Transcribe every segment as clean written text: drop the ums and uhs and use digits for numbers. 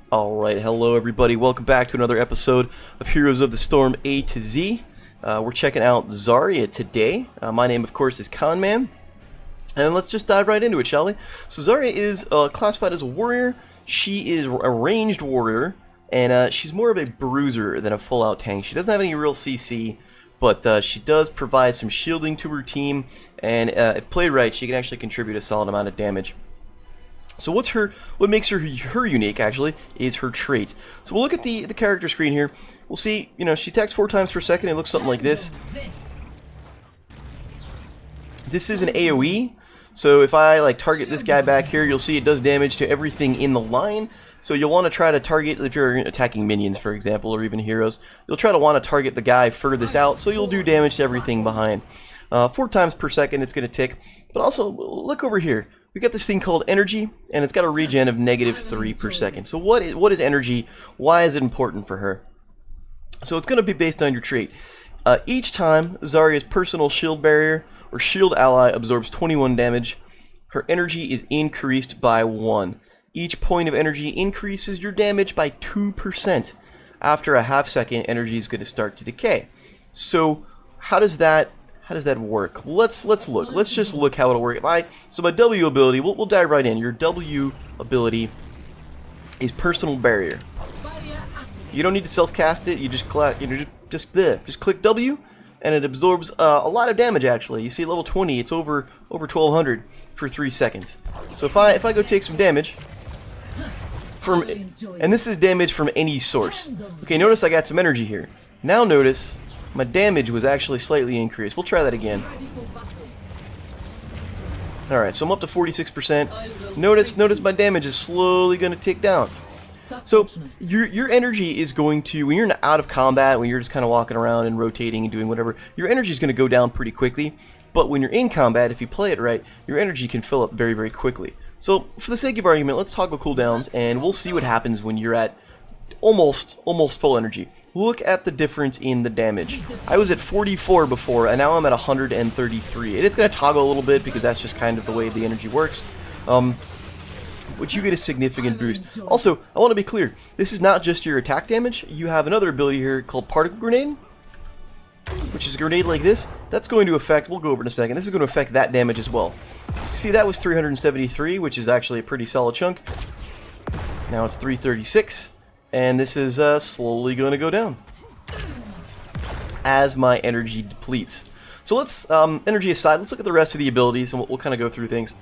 Alright, hello everybody, welcome back to another episode of Heroes of the Storm A to Z. We're checking out Zarya today. My name, of course, is Conman. And let's just dive right into it, shall we? So Zarya is classified as a warrior. She is a ranged warrior, and she's more of a bruiser than a full-out tank. She doesn't have any real CC, but she does provide some shielding to her team, and if played right, she can actually contribute a solid amount of damage. So what makes her unique, actually, is her trait. So we'll look at the character screen here. We'll see, she attacks 4 times per second. It looks something like this. This is an AoE. So if I target this guy back here, you'll see it does damage to everything in the line. So you'll want to try to target, if you're attacking minions, for example, or even heroes, you'll try to want to target the guy furthest out, so you'll do damage to everything behind. 4 times per second it's going to tick. But also, look over here. We got this thing called energy, and it's got a regen of -3 per second. So what is energy? Why is it important for her? So it's going to be based on your trait. Each time Zarya's personal shield barrier or shield ally absorbs 21 damage, her energy is increased by 1. Each point of energy increases your damage by 2%. After a half second, energy is going to start to decay. So how does that work? Let's look. Let's just look how it'll work. So my W ability, we'll dive right in. Your W ability is personal barrier. You don't need to self-cast it. You just click W, and it absorbs a lot of damage. Actually, you see level 20, it's over 1200 for 3 seconds. So if I go take some damage from, and this is damage from any source. Okay, notice I got some energy here. Now notice my damage was actually slightly increased. We'll try that again. Alright, so I'm up to 46%. Notice my damage is slowly going to tick down. So your energy is going to, when you're out of combat, when you're just kind of walking around and rotating and doing whatever, your energy is going to go down pretty quickly. But when you're in combat, if you play it right, your energy can fill up very, very quickly. So for the sake of argument, let's toggle cooldowns, and we'll see what happens when you're at almost full energy. Look at the difference in the damage. I was at 44 before, and now I'm at 133. And it's going to toggle a little bit because that's just kind of the way the energy works. But you get a significant boost. Also, I want to be clear, this is not just your attack damage. You have another ability here called Particle Grenade, which is a grenade like this. That's going to affect, we'll go over in a second, this is going to affect that damage as well. See, that was 373, which is actually a pretty solid chunk. Now it's 336. And this is slowly going to go down as my energy depletes. So let's, energy aside, let's look at the rest of the abilities, and we'll kind of go through things.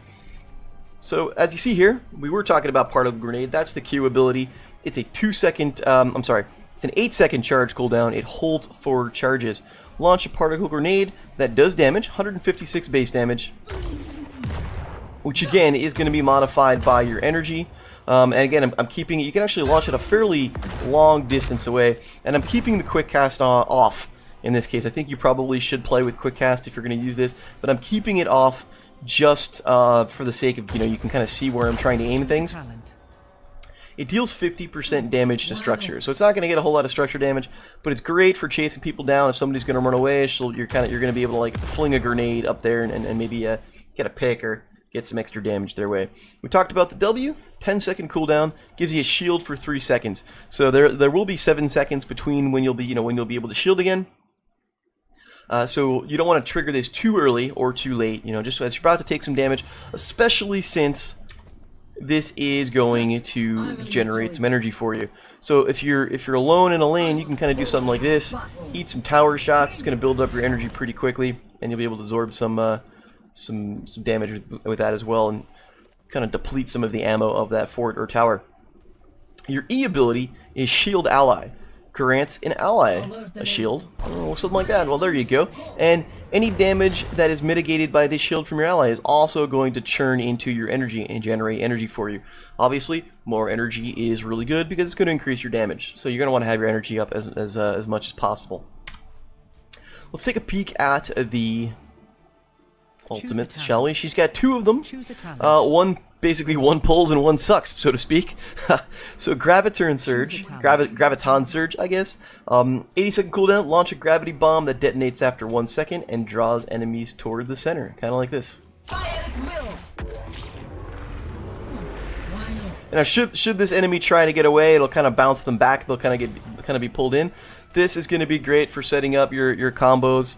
So as you see here, we were talking about Particle Grenade. That's the Q ability. It's a 2-second, it's an 8-second charge cooldown. It holds 4 charges. Launch a Particle Grenade that does damage, 156 base damage, which again is going to be modified by your energy. And again, I'm keeping it, you can actually launch it a fairly long distance away, and I'm keeping the quick cast off in this case. I think you probably should play with quick cast if you're going to use this, but I'm keeping it off just for the sake of, you can kind of see where I'm trying to aim things. It deals 50% damage to structure, so it's not going to get a whole lot of structure damage, but it's great for chasing people down. If somebody's going to run away, you're going to be able to fling a grenade up there and maybe get a pick or get some extra damage their way. We talked about the W, 10-second cooldown, gives you a shield for 3 seconds. So there will be 7 seconds between when you'll be able to shield again. So you don't want to trigger this too early or too late, just as you're about to take some damage, especially since this is going to generate some energy for you. So if you're alone in a lane, you can kind of do something like this, eat some tower shots. It's going to build up your energy pretty quickly, and you'll be able to absorb some damage with that as well, and kind of deplete some of the ammo of that fort or tower. Your E ability is Shield Ally. Grants an ally a shield, or something like that. Well, there you go. And any damage that is mitigated by this shield from your ally is also going to churn into your energy and generate energy for you. Obviously, more energy is really good because it's going to increase your damage. So you're going to want to have your energy up as much as possible. Let's take a peek at the ultimates, shall we? She's got 2 of them. Basically one pulls and one sucks, so to speak. So Graviton Surge, I guess. 80-second cooldown, launch a gravity bomb that detonates after 1 second and draws enemies toward the center. Kind of like this. Now, should this enemy try to get away, it'll kind of bounce them back. They'll kind of be pulled in. This is going to be great for setting up your combos.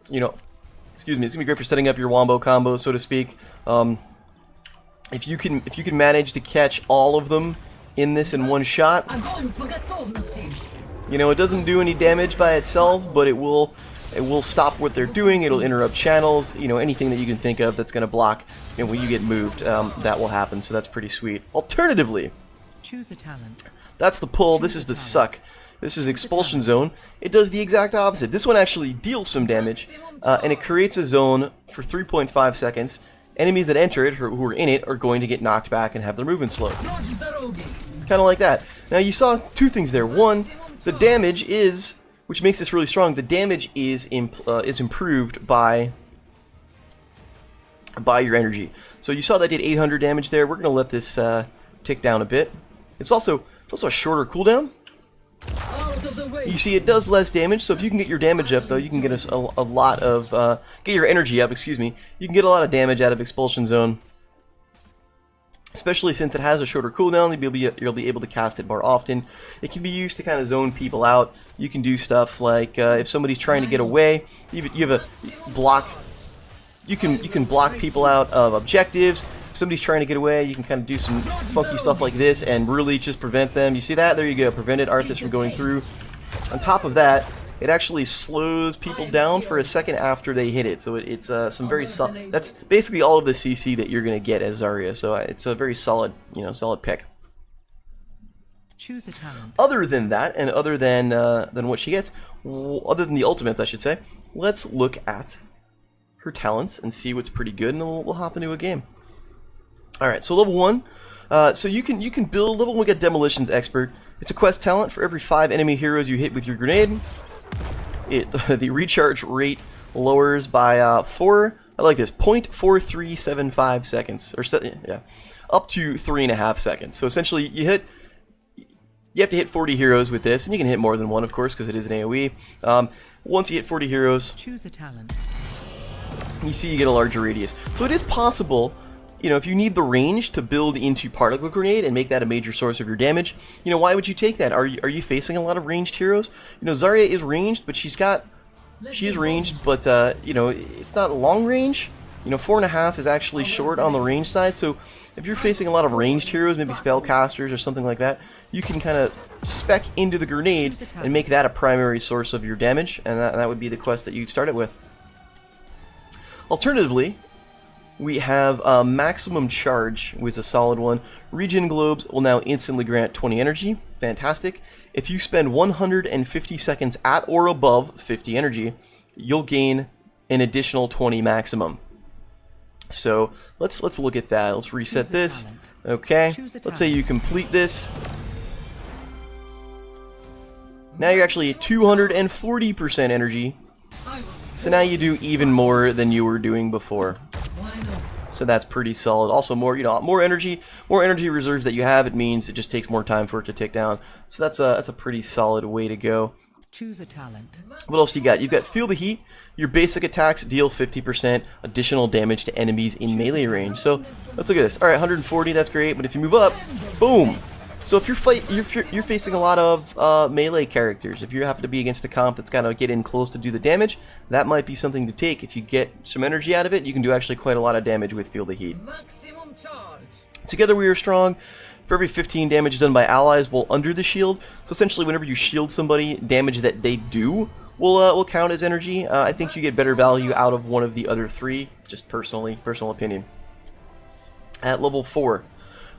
You know, excuse me. It's going to be great for setting up your wombo combos, so to speak. If you can manage to catch all of them in this in one shot, you know, it doesn't do any damage by itself, but it will stop what they're doing. It'll interrupt channels. You know, anything that you can think of that's going to block. And when you get moved, that will happen. So that's pretty sweet. Alternatively, choose a talent. That's the pull. This is the suck. This is Expulsion Zone. It does the exact opposite. This one actually deals some damage, and it creates a zone for 3.5 seconds. Enemies that enter it, who are in it, are going to get knocked back and have their movement slowed. Kind of like that. Now you saw two things there. One, the damage is, which makes this really strong, the damage is improved by your energy. So you saw that did 800 damage there. We're going to let this tick down a bit. It's also a shorter cooldown. You see, it does less damage, so if you can get your damage up, though, you can get a lot of, get your energy up, excuse me. You can get a lot of damage out of Expulsion Zone. Especially since it has a shorter cooldown, you'll be able to cast it more often. It can be used to kind of zone people out. You can do stuff like, if somebody's trying to get away, you have a block. You can block people out of objectives. If somebody's trying to get away, you can kind of do some funky stuff like this and really just prevent them. You see that? There you go. Prevented Arthas from going through. On top of that, it actually slows people down for a second after they hit it. So it's some very solid. That's basically all of the CC that you're going to get as Zarya. So it's a very solid, solid pick. Choose a talent. Other than that, and other than what she gets, other than the ultimates, I should say, let's look at her talents and see what's pretty good, and then we'll hop into a game. All right, so level 1. So you can build level 1. We got Demolitions Expert. It's a quest talent. For every 5 enemy heroes you hit with your grenade, the recharge rate lowers by 4. I like this 0.4375 seconds, or up to 3.5 seconds. So essentially, you have to hit 40 heroes with this, and you can hit more than one, of course, because it is an AOE. Once you hit 40 heroes, choose a talent. You see you get a larger radius. So it is possible, if you need the range to build into Particle Grenade and make that a major source of your damage, why would you take that? Are you facing a lot of ranged heroes? Zarya is ranged, but she is ranged, but it's not long range. 4.5 is actually short on the range side, so if you're facing a lot of ranged heroes, maybe spellcasters or something like that, you can kind of spec into the grenade and make that a primary source of your damage, and that would be the quest that you'd start it with. Alternatively, we have Maximum Charge, which is a solid one. Regen Globes will now instantly grant 20 energy. Fantastic. If you spend 150 seconds at or above 50 energy, you'll gain an additional 20 maximum. So let's look at that. Let's reset this. Okay. Let's say you complete this. Now you're actually at 240% energy. So now you do even more than you were doing before. So that's pretty solid. Also more energy reserves that you have, it means it just takes more time for it to tick down. So that's a pretty solid way to go. Choose a talent. What else do you got? You've got Feel the Heat. Your basic attacks deal 50% additional damage to enemies in melee range. So let's look at this. All right, 140, that's great. But if you move up, boom. So if you're facing a lot of melee characters, if you happen to be against a comp that's got to get in close to do the damage, that might be something to take. If you get some energy out of it, you can do actually quite a lot of damage with Feel the Heat. Together we are strong. For every 15 damage done by allies will under the shield. So essentially, whenever you shield somebody, damage that they do will count as energy. I think you get better value out of one of the other 3, just personal opinion. At level 4.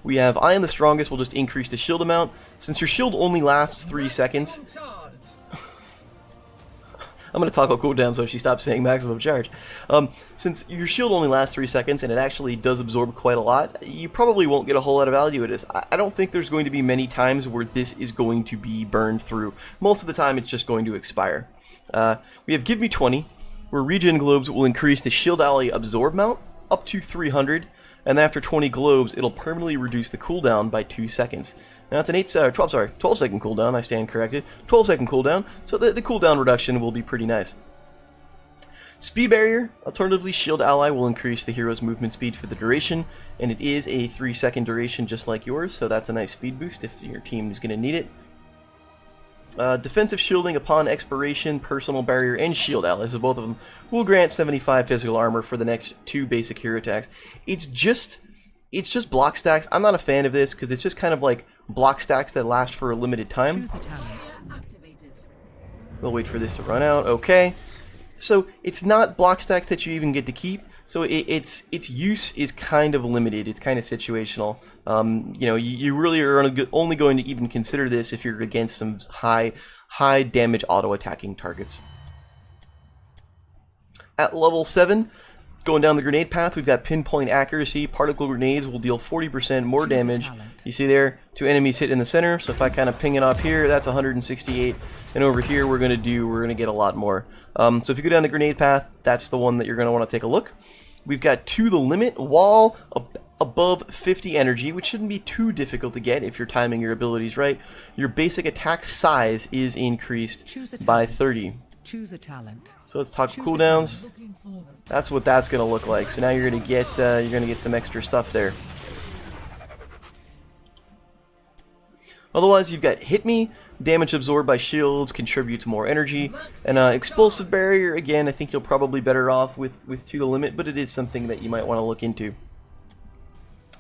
We have I am the strongest will just increase the shield amount. Since your shield only lasts 3 seconds, I'm going to toggle cooldown so she stops saying maximum charge. Since your shield only lasts 3 seconds and it actually does absorb quite a lot, you probably won't get a whole lot of value out of this. I don't think there's going to be many times where this is going to be burned through. Most of the time it's just going to expire. We have Give Me 20, where Regen Globes will increase the shield ally absorb amount up to 300. And then after 20 globes, it'll permanently reduce the cooldown by 2 seconds. Now it's an 12 second cooldown, I stand corrected. 12 second cooldown, so the cooldown reduction will be pretty nice. Speed barrier, alternatively shield ally will increase the hero's movement speed for the duration, and it is a 3-second duration just like yours, so that's a nice speed boost if your team is going to need it. Defensive shielding upon expiration, personal barrier, and shield allies, so both of them will grant 75 physical armor for the next 2 basic hero attacks. It's just block stacks. I'm not a fan of this because it's just kind of like block stacks that last for a limited time. Choose a talent. We'll wait for this to run out. Okay. So it's not block stack that you even get to keep. So its use is kind of limited. It's kind of situational. You know, you really are only going to even consider this if you're against some high damage auto attacking targets. At level 7, going down the grenade path, we've got pinpoint accuracy. Particle grenades will deal 40% more damage. You see there, to enemies hit in the center. So if I kind of ping it off here, that's 168, and over here we're gonna get a lot more. So if you go down the grenade path, that's the one that you're gonna want to take a look. We've got to the limit wall above 50 energy, which shouldn't be too difficult to get if you're timing your abilities right. Your basic attack size is increased by 30. Choose a talent. So let's talk cooldowns. That's what that's gonna look like. So now you're gonna get some extra stuff there. Otherwise, you've got hit me, damage absorbed by shields, contributes more energy, and explosive barrier. Again, I think you'll probably better off with to the limit, but it is something that you might want to look into.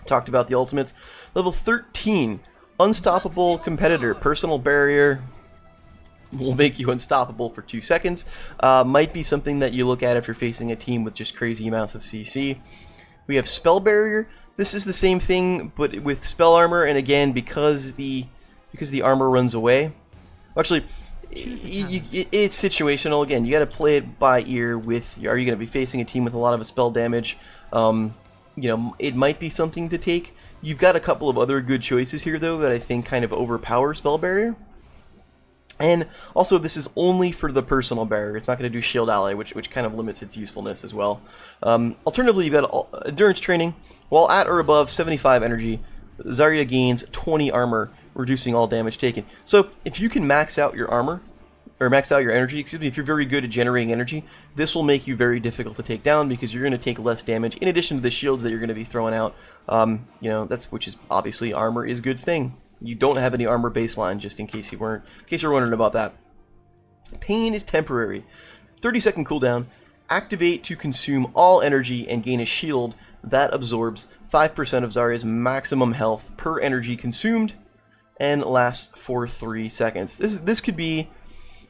Talked about the ultimates. Level 13, unstoppable competitor, personal barrier will make you unstoppable for 2 seconds. Might be something that you look at if you're facing a team with just crazy amounts of CC. We have spell barrier. This is the same thing, but with spell armor, and again, because the armor runs away. Actually, it's situational. Again, you got to play it by ear. With are you going to be facing a team with a lot of spell damage? You know, it might be something to take. You've got a couple of other good choices here, though, that I think kind of overpower spell barrier. And also, this is only for the personal barrier. It's not going to do shield ally, which kind of limits its usefulness as well. Alternatively, you've got endurance training. While at or above 75 energy, Zarya gains 20 armor, reducing all damage taken. So if you can max out your armor, or max out your energy, excuse me, if you're very good at generating energy, this will make you very difficult to take down because you're going to take less damage in addition to the shields that you're going to be throwing out. You know, which is obviously armor is a good thing. You don't have any armor baseline, just in case you're wondering about that. Pain is temporary. 30-second cooldown. Activate to consume all energy and gain a shield that absorbs 5% of Zarya's maximum health per energy consumed and lasts for 3 seconds. This could be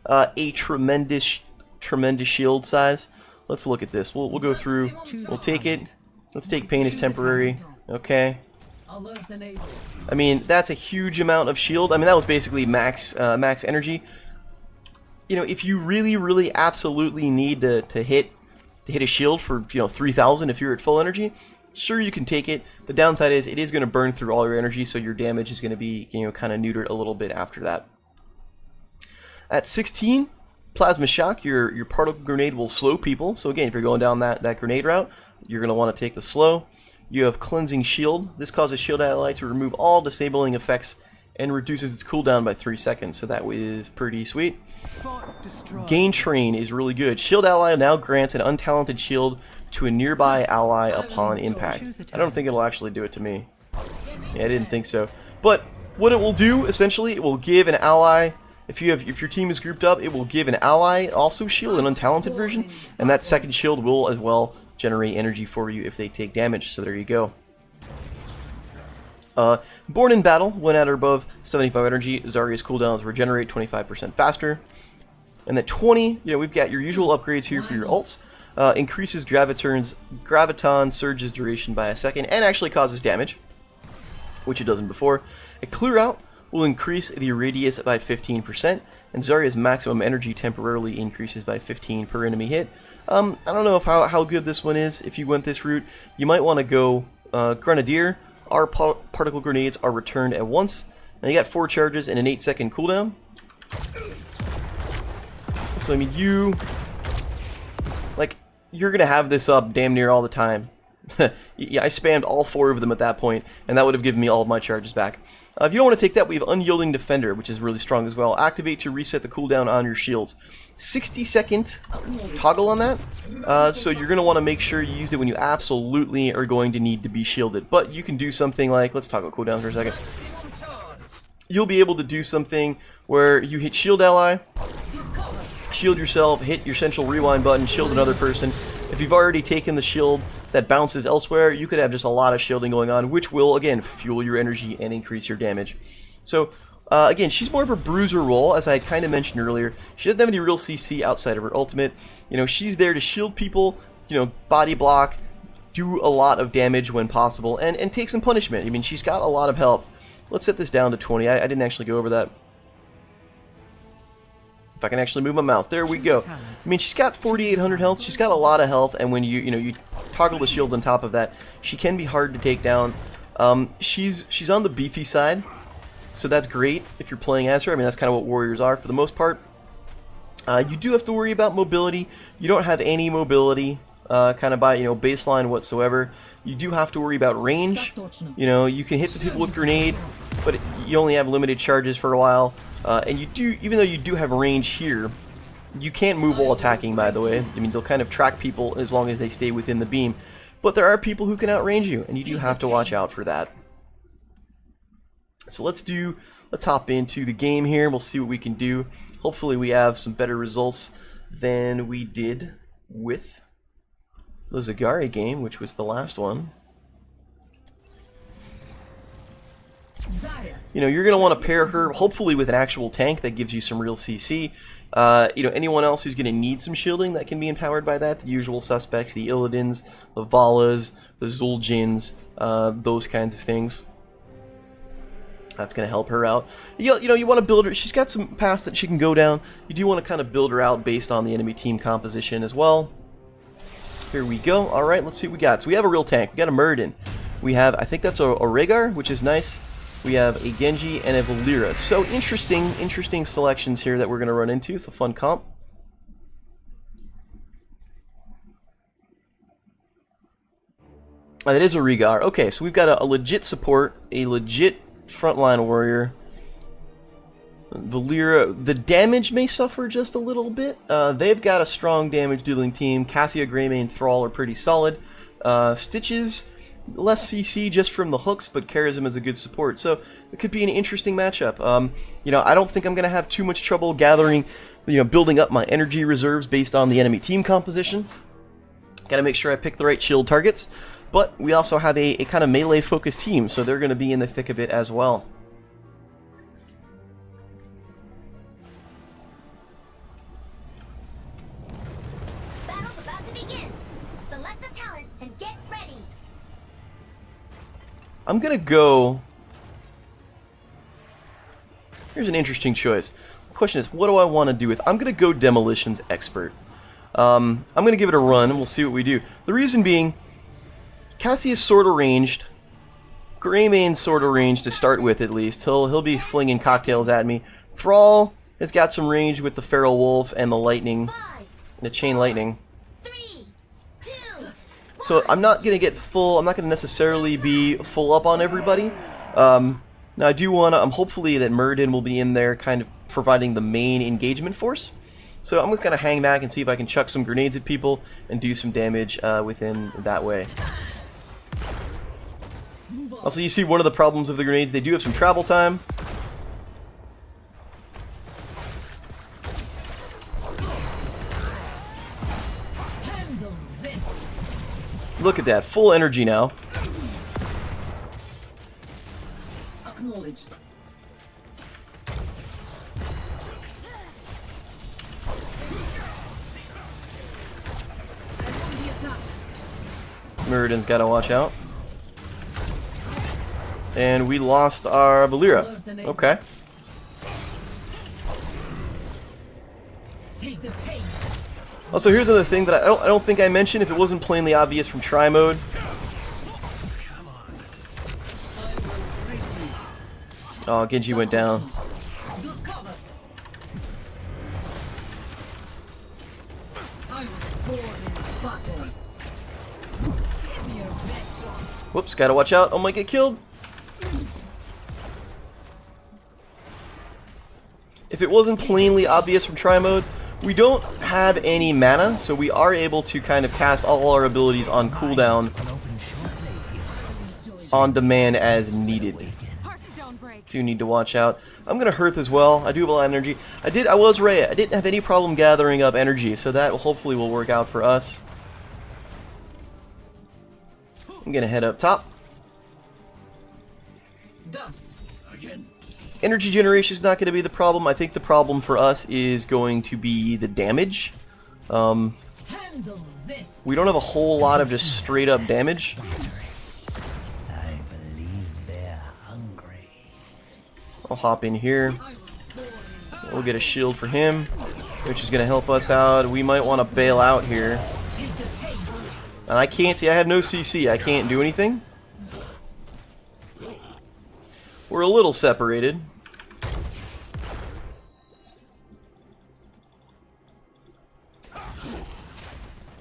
a tremendous shield size. Let's look at this. We'll go through. We'll take it. Let's take pain as temporary. Okay. I mean, that's a huge amount of shield. I mean, that was basically max energy. You know, if you really absolutely need to hit a shield for 3,000 if you're at full energy, sure, you can take it. The downside is it is going to burn through all your energy, so your damage is going to be kind of neutered a little bit after that. At 16, plasma shock. Your particle grenade will slow people. So again, if you're going down that grenade route, you're going to want to take the slow. You have cleansing shield. This causes shield ally to remove all disabling effects and reduces its cooldown by 3 seconds. So that is pretty sweet. Gain train is really good. Shield ally now grants an untalented shield to a nearby ally upon impact. I don't think it'll actually do it to me. Yeah, I didn't think so. But what it will do, essentially, it will give an ally, if your team is grouped up, it will give an ally also shield, an untalented version, and that second shield will as well generate energy for you if they take damage. So there you go. Born in battle, when at or above 75 energy, Zarya's cooldowns regenerate 25% faster. And at 20, we've got your usual upgrades here for your ults. Increases graviton surges duration by a second and actually causes damage, which it doesn't before. A clear out will increase the radius by 15%, and Zarya's maximum energy temporarily increases by 15 per enemy hit. I don't know how good this one is. If you went this route, you might want to go Grenadier. Our particle grenades are returned at once. Now you got 4 charges and an 8-second cooldown. So I mean, you're gonna have this up damn near all the time. Yeah, I spammed all 4 of them at that point, and that would have given me all of my charges back. If you don't want to take that, we have Unyielding Defender, which is really strong as well. Activate to reset the cooldown on your shields. 60-second toggle on that, so you're going to want to make sure you use it when you absolutely are going to need to be shielded. But you can do something like, let's toggle cooldown for a second. You'll be able to do something where you hit shield ally, shield yourself, hit your central rewind button, shield another person. If you've already taken the shield that bounces elsewhere, you could have just a lot of shielding going on, which will, again, fuel your energy and increase your damage. So, again, she's more of a bruiser role, as I kind of mentioned earlier. She doesn't have any real CC outside of her ultimate. You know, she's there to shield people, you know, body block, do a lot of damage when possible, and take some punishment. I mean, she's got a lot of health. Let's set this down to 20. I didn't actually go over that. If I can actually move my mouse, there we go. I mean, she's got 4,800 health. She's got a lot of health, and when you toggle the shield on top of that, she can be hard to take down. She's on the beefy side, so that's great if you're playing as her. I mean, that's kind of what warriors are for the most part. You do have to worry about mobility. You don't have any mobility, kind of by baseline whatsoever. You do have to worry about range. You know, you can hit some people with grenade, but you only have limited charges for a while. And you do, even though you do have range here, you can't move while attacking, by the way. I mean, they'll kind of track people as long as they stay within the beam. But there are people who can outrange you, and you do have to watch out for that. So let's hop into the game here, and we'll see what we can do. Hopefully we have some better results than we did with the Zarya game, which was the last one. You know, you're going to want to pair her, hopefully, with an actual tank that gives you some real CC. You know, anyone else who's going to need some shielding that can be empowered by that, the usual suspects, the Illidan's, the Valas, the Zul'jins, those kinds of things. That's going to help her out. You know, you want to build her. She's got some paths that she can go down. You do want to kind of build her out based on the enemy team composition as well. Here we go. All right, let's see what we got. So we have a real tank. We got a Muradin. We have, I think that's a Rhaegar, which is nice. We have a Genji and a Valeera. So interesting selections here that we're going to run into. It's a fun comp. That is a Rhaegar. Okay, so we've got a legit support, a legit frontline warrior. Valeera, the damage may suffer just a little bit. They've got a strong damage dealing team. Cassia, Greymane, Thrall are pretty solid. Stitches, less CC just from the hooks, but Charism is a good support. So it could be an interesting matchup. You know, I don't think I'm going to have too much trouble gathering, building up my energy reserves based on the enemy team composition. Got to make sure I pick the right shield targets. But we also have a kind of melee-focused team, so they're going to be in the thick of it as well. Battle's about to begin. Select the talent and get ready. I'm going to go... Here's an interesting choice. The question is, what do I want to do with... I'm going to go Demolitions Expert. I'm going to give it a run, and we'll see what we do. The reason being... Cassie is sort of ranged. Greymane's sort of ranged to start with, at least. He'll be flinging cocktails at me. Thrall has got some range with the Feral Wolf and the lightning, the Chain Lightning. 3, 2, So I'm not gonna get full. I'm not gonna necessarily be full up on everybody. Now I do wanna. Hopefully that Muradin will be in there, kind of providing the main engagement force. So I'm just gonna hang back and see if I can chuck some grenades at people and do some damage within that way. Also, you see one of the problems of the grenades, they do have some travel time. Look at that, full energy now. Acknowledged. Muradin's got to watch out. And we lost our Valeera. Okay. Also, here's another thing that I don't think I mentioned if it wasn't plainly obvious from try mode. Oh, Genji went down. Whoops, gotta watch out. I might get killed. if it wasn't plainly obvious from try mode, we don't have any mana, so we are able to kind of cast all our abilities on cooldown on demand as needed. Do need to watch out. I'm gonna Hearth as well. I do have a lot of energy. I was Rhea. I didn't have any problem gathering up energy, so that hopefully will work out for us. I'm gonna head up top. Energy generation is not going to be the problem. I think the problem for us is going to be the damage. We don't have a whole lot of just straight up damage. I believe they're hungry. I'll hop in here. We'll get a shield for him, which is going to help us out. We might want to bail out here. And I can't see. I have no CC. I can't do anything. We're a little separated.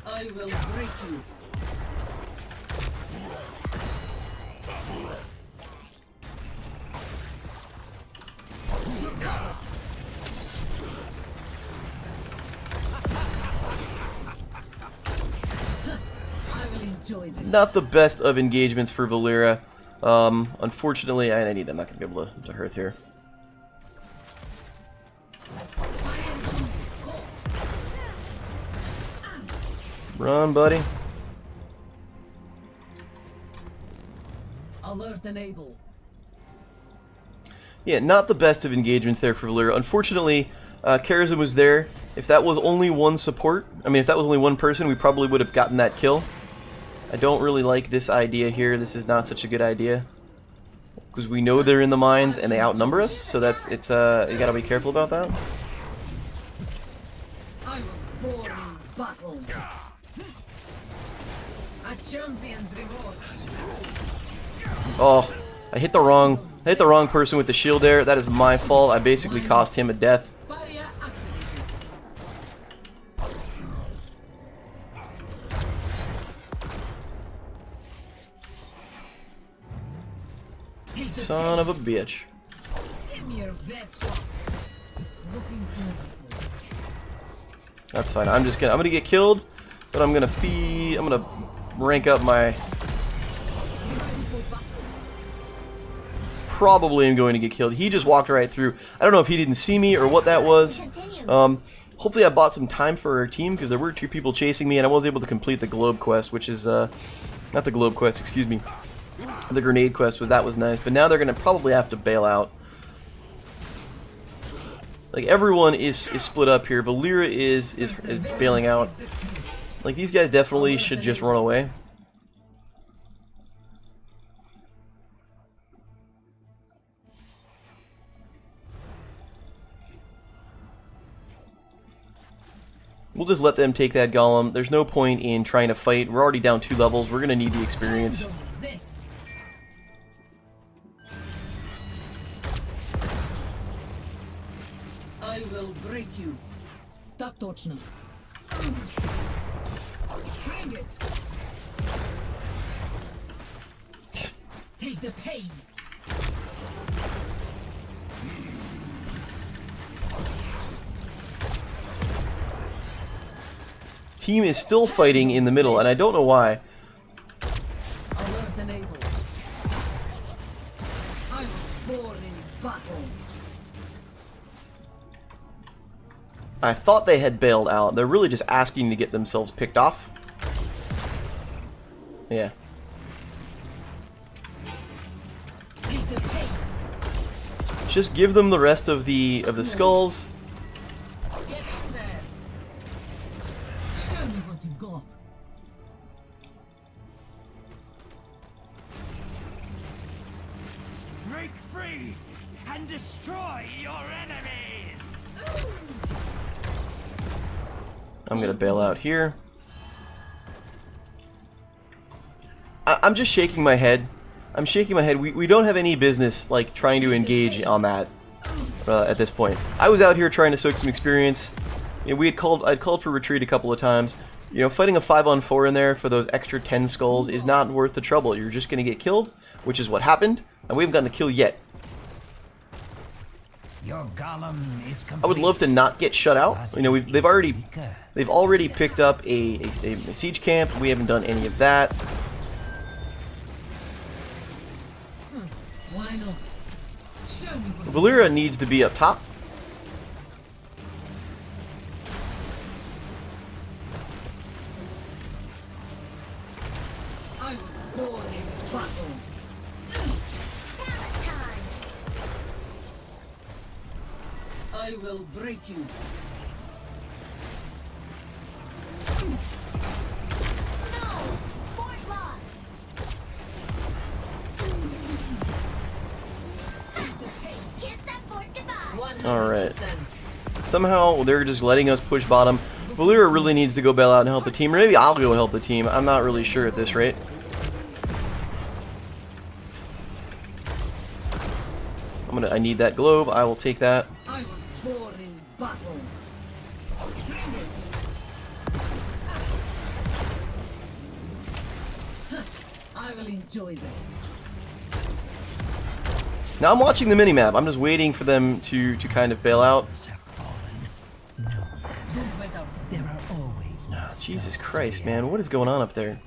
I will break you. I will enjoy this. Not the best of engagements for Valera. Unfortunately, I'm not going to be able to Hearth here. Run, buddy. Alert enable. Yeah, not the best of engagements there for Valera. Unfortunately, Karazhan was there. If that was only one support, if that was only one person, we probably would have gotten that kill. I don't really like this idea here. This is not such a good idea. Because we know they're in the mines and they outnumber us, so you gotta be careful about that. I was born in battle. A champion's reward. Oh, I hit the wrong person with the shield there. That is my fault. I basically cost him a death. Barrier activated. Son of a bitch. Give me your best shot. Looking forward to it. That's fine. I'm gonna get killed, but I'm gonna rank up my. Probably am going to get killed. He just walked right through. I don't know if he didn't see me or what that was. Hopefully I bought some time for our team because there were 2 people chasing me and I was able to complete the globe quest, which is not the globe quest, excuse me. The grenade quest, that was nice. But now they're gonna probably have to bail out. Like everyone is split up here. Valera is bailing out. Like these guys definitely should just run away. We'll just let them take that golem. There's no point in trying to fight. We're already down 2 levels. We're gonna need the experience. I will break you. Так точно. Bring it. Take the pain. Team is still fighting in the middle, and I don't know why. Alert enabled. I was born in battle. I thought they had bailed out. They're really just asking to get themselves picked off. Yeah. Take the pain. Just give them the rest of the skulls. Get up there. Show me what you got. Break free and destroy your enemies! I'm gonna bail out here. I'm just shaking my head. I'm shaking my head. We don't have any business like trying to engage on that at this point. I was out here trying to soak some experience. You know, I'd called for retreat a couple of times. You know, fighting a 5-on-4 in there for those extra 10 skulls is not worth the trouble. You're just gonna get killed, which is what happened, and we haven't gotten a kill yet. Your golem is complete. I would love to not get shut out. You know, they've already picked up a siege camp. We haven't done any of that. Why not? Show me what Valyria needs to be up top. I was born in battle. Talent time. I will break you. No! Fort lost. Kiss that fort goodbye. All right. 100%. Somehow they're just letting us push bottom. Valyria really needs to go bail out and help the team. Or maybe I'll go help the team. I'm not really sure at this rate. I need that globe. I will take that. I was born in battle. Bring it. I will enjoy this. Now I'm watching the minimap. I'm just waiting for them to kind of bail out. Have fallen. No, Don't wait up. there are always Jesus Christ, man. What is going on up there?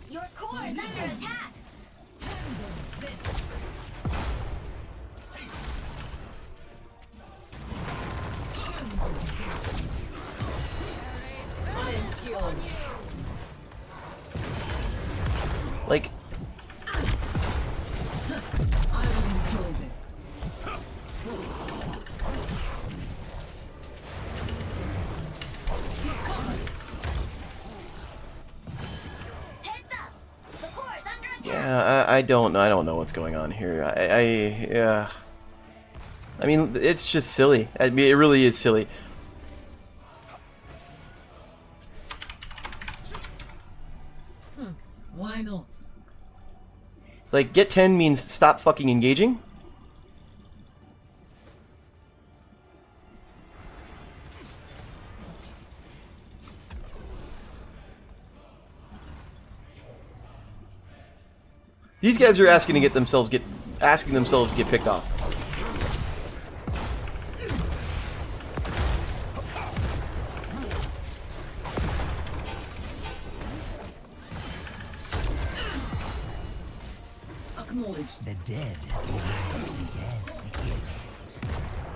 Your core is under attack. Handle this. I am cured. Like, I will enjoy this. Heads up. The core is under attack. yeah, I don't know. I don't know what's going on here. Yeah. I mean, it's just silly. I mean, it really is silly. Why not? Like, get 10 means stop fucking engaging. These guys are asking themselves to get picked off. Acknowledged. the dead will rise again.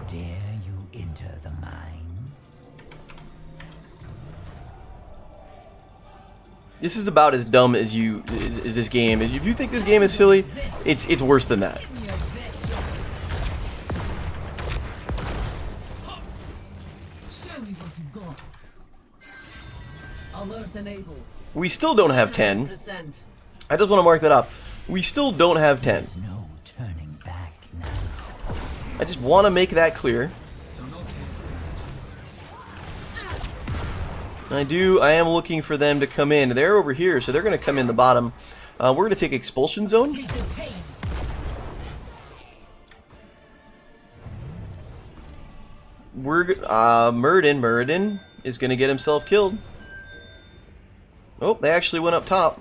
Dare you enter the mines? This is about as dumb as this game is. If you think this game is silly, it's worse than that. Give me your best shot. Show me what you got. Alert enable. We still don't have 10. 100%. I just want to mark that up. We still don't have 10. There's no turning back now. I just want to make that clear. I am looking for them to come in. They're over here, so they're going to come in the bottom. We're going to take expulsion zone. Take the pain. Muradin is going to get himself killed. Oh, they actually went up top.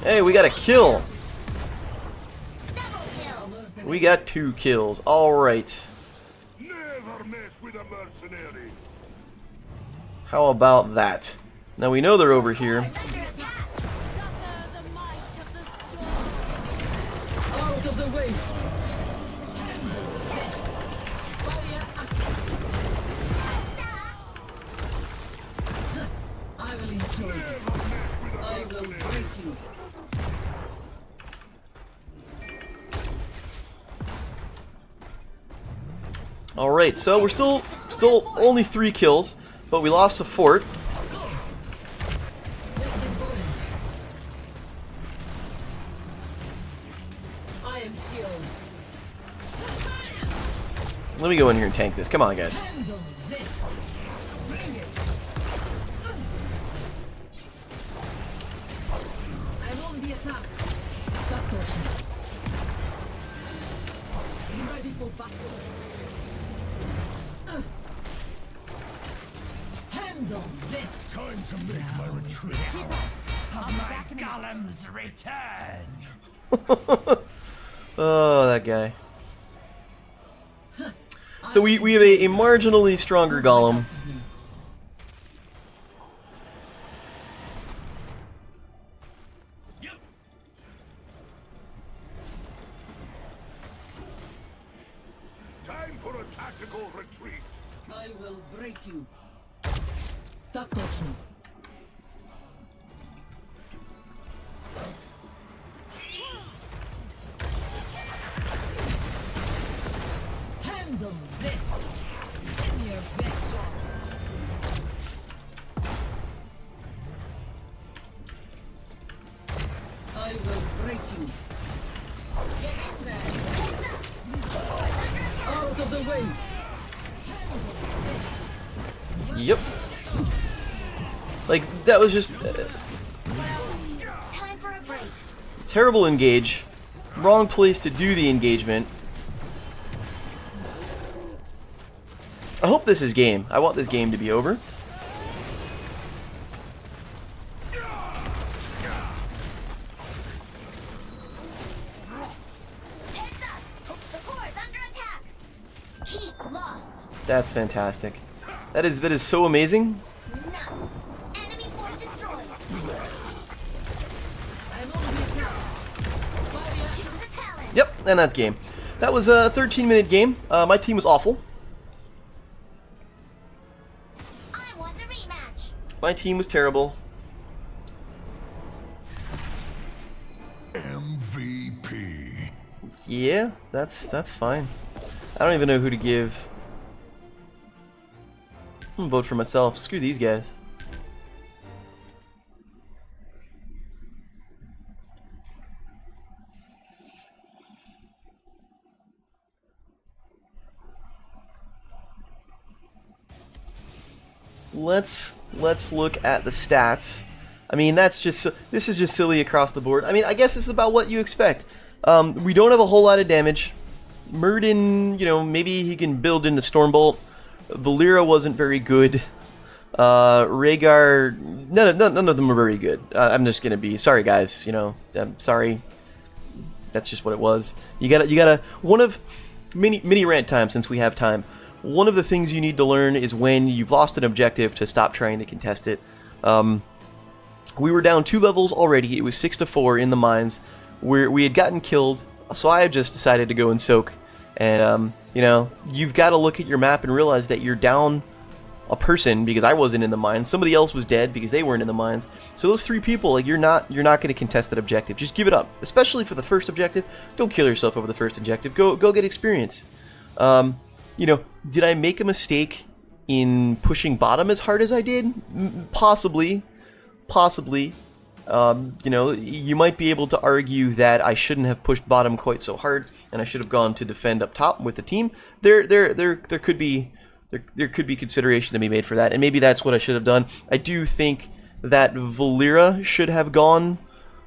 Hey, we got a kill. Double kill. We got 2 kills. All right. Never mess with a mercenary. How about that? Now we know they're over here. It's under attack. Out of the way. I will enjoy it. I will break you. All right, so we're still only 3 kills, but we lost a fort. I am healed. Let me go in here and tank this. Come on, guys. Handle this. Bring it. I am on the attack. That torture. Ready for battle. Handle this. Time to make my retreat. my golems return. Oh, that guy. So we have a marginally stronger golem. Time for a tactical retreat. I will break you. Так точно. Handle this. Give me your best shot. I will break you. Get in there. Out of the way. Yep. Like, that was just Time for a break. terrible engage. Wrong place to do the engagement. I hope this is game. I want this game to be over. Heads up! The core is under attack! Keep lost! That's fantastic. That is so amazing. Nuts! Enemy fort destroyed! I'm on the attack. Choose a talent! Yep, and that's game. That was a 13-minute game. My team was awful. I want a rematch! My team was terrible. MVP. Yeah, that's fine. I don't even know who to give. I'm gonna vote for myself. Screw these guys. Let's look at the stats. I mean, this is just silly across the board. I mean, I guess this is about what you expect. We don't have a whole lot of damage. Murden, you know, maybe he can build into Stormbolt. Valera wasn't very good. Rhaegar, none of them are very good. I'm just gonna be sorry, guys. You know, I'm sorry. That's just what it was. You gotta. One of mini rant time, since we have time. One of the things you need to learn is when you've lost an objective to stop trying to contest it. We were down 2 levels already. It was 6-4 in the mines. We had gotten killed, so I just decided to go and soak. And you know, you've got to look at your map and realize that you're down a person because I wasn't in the mines. Somebody else was dead because they weren't in the mines. So those 3 people, like, you're not going to contest that objective. Just give it up, especially for the first objective. Don't kill yourself over the first objective. Go get experience. You know, did I make a mistake in pushing bottom as hard as I did? Possibly. You know, you might be able to argue that I shouldn't have pushed bottom quite so hard, and I should have gone to defend up top with the team. There could be consideration to be made for that, and maybe that's what I should have done. I do think that Valera should have gone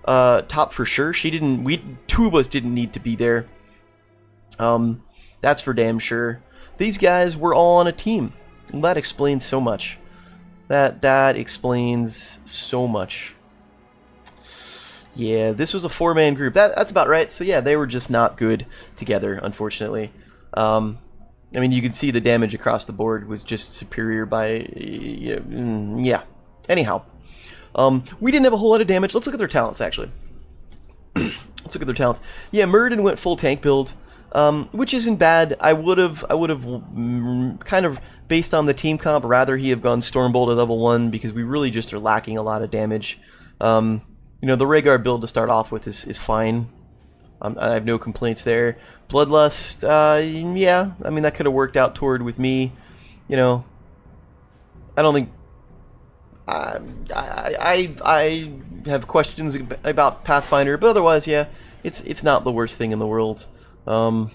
top for sure. She didn't. 2 of us didn't need to be there. That's for damn sure. These guys were all on a team. And that explains so much. That explains so much. Yeah, this was a 4-man group. That's about right. So yeah, they were just not good together, unfortunately. I mean, you could see the damage across the board was just superior by... yeah. Anyhow. We didn't have a whole lot of damage. Let's look at their talents, actually. Let's look at their talents. Yeah, Murden went full tank build. Which isn't bad. I would have kind of, based on the team comp, rather he have gone Stormbolt at level 1 because we really just are lacking a lot of damage. You know, the Rhaegar build to start off with is fine. I have no complaints there. Bloodlust, yeah, I mean, that could have worked out toward with me. You know, I don't think... I have questions about Pathfinder, but otherwise, yeah, it's not the worst thing in the world. You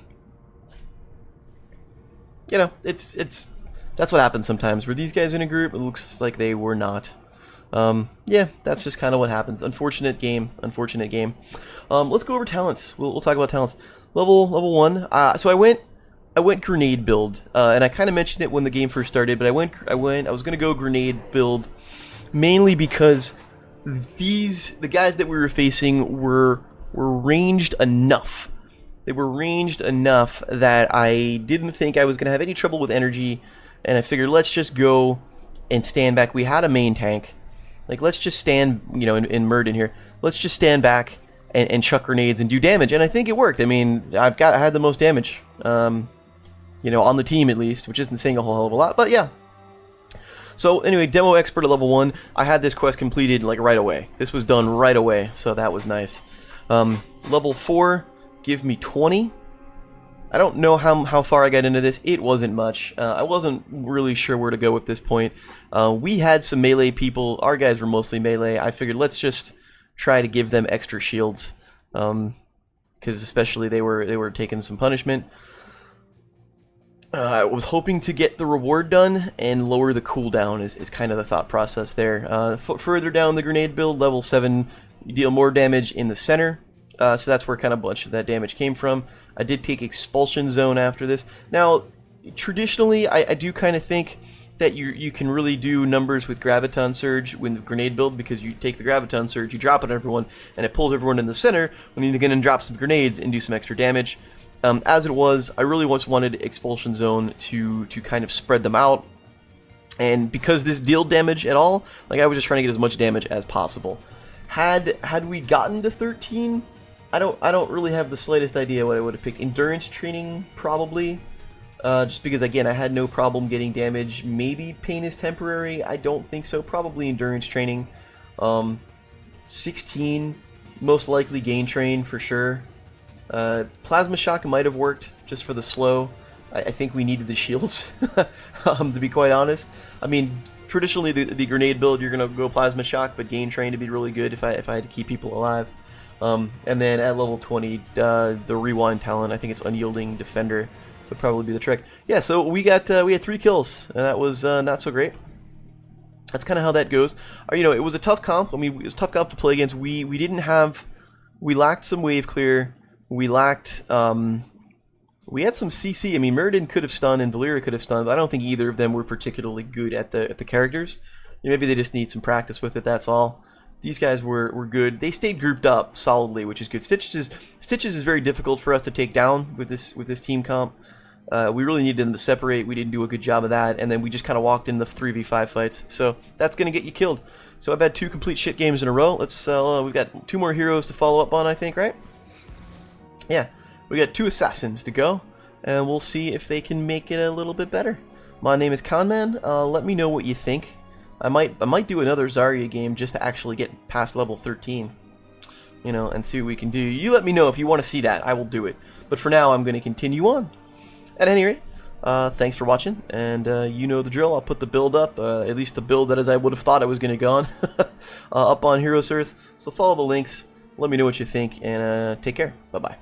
know, that's what happens sometimes. Were these guys in a group? It looks like they were not. Yeah, that's just kind of what happens. Unfortunate game. Let's go over talents. We'll talk about talents. Level 1. So I went grenade build, and I kind of mentioned it when the game first started. But I was gonna go grenade build mainly because the guys that we were facing were ranged enough. They were ranged enough that I didn't think I was going to have any trouble with energy, and I figured let's just go and stand back. We had a main tank. Like, let's just stand, you know, in Murden here. Let's just stand back and chuck grenades and do damage, and I think it worked. I mean, I had the most damage, you know, on the team at least, which isn't saying a whole hell of a lot, but yeah. So anyway, Demo Expert at level 1, I had this quest completed like right away. This was done right away, so that was nice. Level 4, give me 20. I don't know how far I got into this. It wasn't much. I wasn't really sure where to go at this point. We had some melee people. Our guys were mostly melee. I figured let's just try to give them extra shields, because especially they were taking some punishment. I was hoping to get the reward done and lower the cooldown is kind of the thought process there. Further down the grenade build, level 7, you deal more damage in the center. So that's where kind of a bunch of that damage came from. I did take Expulsion Zone after this. Now, traditionally, I do kind of think that you can really do numbers with Graviton Surge with the grenade build, because you take the Graviton Surge, you drop it on everyone, and it pulls everyone in the center when you can drop some grenades and do some extra damage. As it was, I really once wanted Expulsion Zone to kind of spread them out, and because this dealt damage at all, like I was just trying to get as much damage as possible. Had we gotten to 13, I don't really have the slightest idea what I would have picked. Endurance training, probably, just because again I had no problem getting damage. Maybe pain is temporary. I don't think so. Probably endurance training. 16, most likely gain train for sure. Plasma Shock might have worked just for the slow. I think we needed the shields, to be quite honest. I mean, traditionally the grenade build, you're going to go Plasma Shock, but gain train to be really good if I had to keep people alive. And then at level 20, the Rewind talent, I think it's Unyielding Defender, would probably be the trick. Yeah, so we had 3 kills, and that was not so great. That's kind of how that goes. You know, it was a tough comp. I mean, it was a tough comp to play against. We lacked some wave clear. We lacked, we had some CC. I mean, Murden could have stunned and Valyria could have stunned, but I don't think either of them were particularly good at the characters. Maybe they just need some practice with it, that's all. These guys were good. They stayed grouped up solidly, which is good. Stitches is very difficult for us to take down with this team comp. We really needed them to separate. We didn't do a good job of that, and then we just kind of walked in the 3v5 fights. So that's going to get you killed. So I've had 2 complete shit games in a row. Let's we've got 2 more heroes to follow up on, I think, right? Yeah, we got 2 assassins to go, and we'll see if they can make it a little bit better. My name is Conman. Let me know what you think. I might do another Zarya game just to actually get past level 13, you know, and see what we can do. You let me know if you want to see that. I will do it. But for now, I'm going to continue on. At any rate, thanks for watching, and you know the drill. I'll put the build up, at least the build that as I would have thought I was going to go on, up on Heroes Earth. So follow the links. Let me know what you think, and take care. Bye-bye.